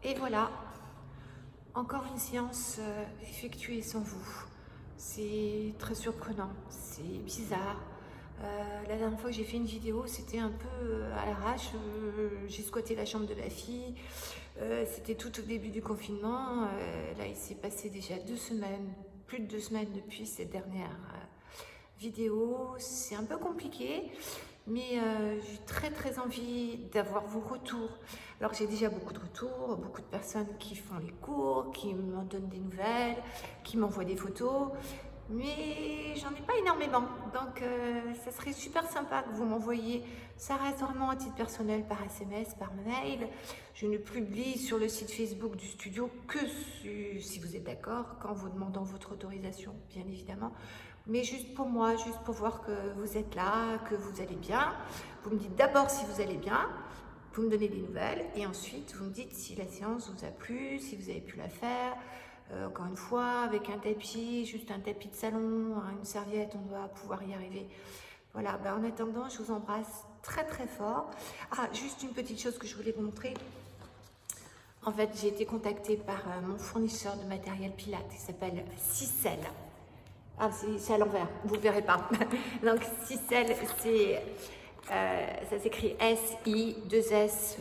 Et voilà, encore une séance effectuée sans vous. C'est très surprenant, c'est bizarre. La dernière fois que j'ai fait une vidéo, c'était un peu à l'arrache. J'ai squatté la chambre de ma fille. C'était tout au début du confinement. Là, il s'est passé déjà 2 semaines, plus de 2 semaines depuis cette dernière vidéo. C'est un peu compliqué, mais j'ai très envie d'avoir vos retours. Alors j'ai déjà beaucoup de retours, beaucoup de personnes qui font les cours, qui m'en donnent des nouvelles, qui m'envoient des photos, mais j'en ai pas énormément. Donc ça serait super sympa que vous m'envoyiez. Ça reste vraiment à titre personnel, par SMS, par mail. Je ne publie sur le site Facebook du studio que si vous êtes d'accord, qu'en vous demandant votre autorisation, bien évidemment. Mais juste pour moi, juste pour voir que vous êtes là, que vous allez bien. Vous me dites d'abord si vous allez bien, vous me donnez des nouvelles, et ensuite vous me dites si la séance vous a plu, si vous avez pu la faire. Encore une fois, avec un tapis, juste un tapis de salon, une serviette, on doit pouvoir y arriver. Voilà, en attendant, je vous embrasse très fort. Ah, juste une petite chose que je voulais vous montrer. En fait, j'ai été contactée par mon fournisseur de matériel Pilates, il s'appelle Sicel. Ah, c'est à l'envers, vous ne verrez pas. Donc, Sicel, ça s'écrit S-I-2-S-E-L.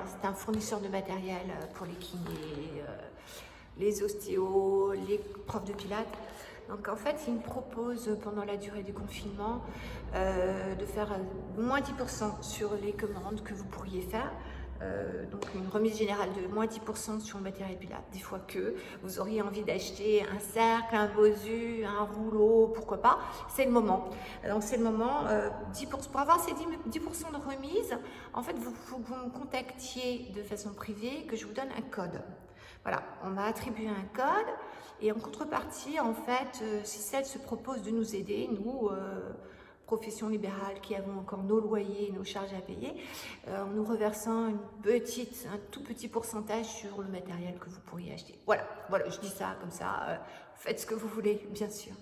C'est un fournisseur de matériel pour les kinés, les ostéos, les profs de pilates. Donc, en fait, il me propose, pendant la durée du confinement, de faire moins 10% sur les commandes que vous pourriez faire. Donc une remise générale de moins 10% sur le matériel pilates. Des fois que vous auriez envie d'acheter un cercle, un bosu, un rouleau, pourquoi pas, c'est le moment. Donc c'est le moment, 10%, pour avoir ces 10% de remise, en fait vous me contactiez de façon privée, que je vous donne un code. Voilà, on m'a attribué un code et en contrepartie, en fait, Sicel se propose de nous aider, nous, profession libérale qui avons encore nos loyers, nos charges à payer, en nous reversant un tout petit pourcentage sur le matériel que vous pourriez acheter. Voilà, je dis ça comme ça, faites ce que vous voulez, bien sûr.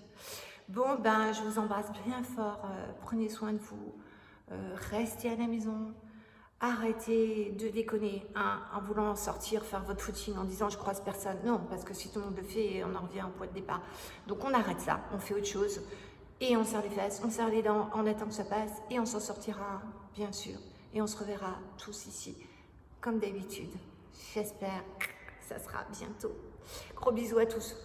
Bon, je vous embrasse bien fort, prenez soin de vous, restez à la maison, arrêtez de déconner en voulant sortir, faire votre footing en disant je croise personne. Non, parce que si tout le monde le fait, on en revient au point de départ. Donc on arrête ça, on fait autre chose. Et on serre les fesses, on serre les dents, on attend que ça passe et on s'en sortira, bien sûr. Et on se reverra tous ici, comme d'habitude. J'espère que ça sera bientôt. Gros bisous à tous.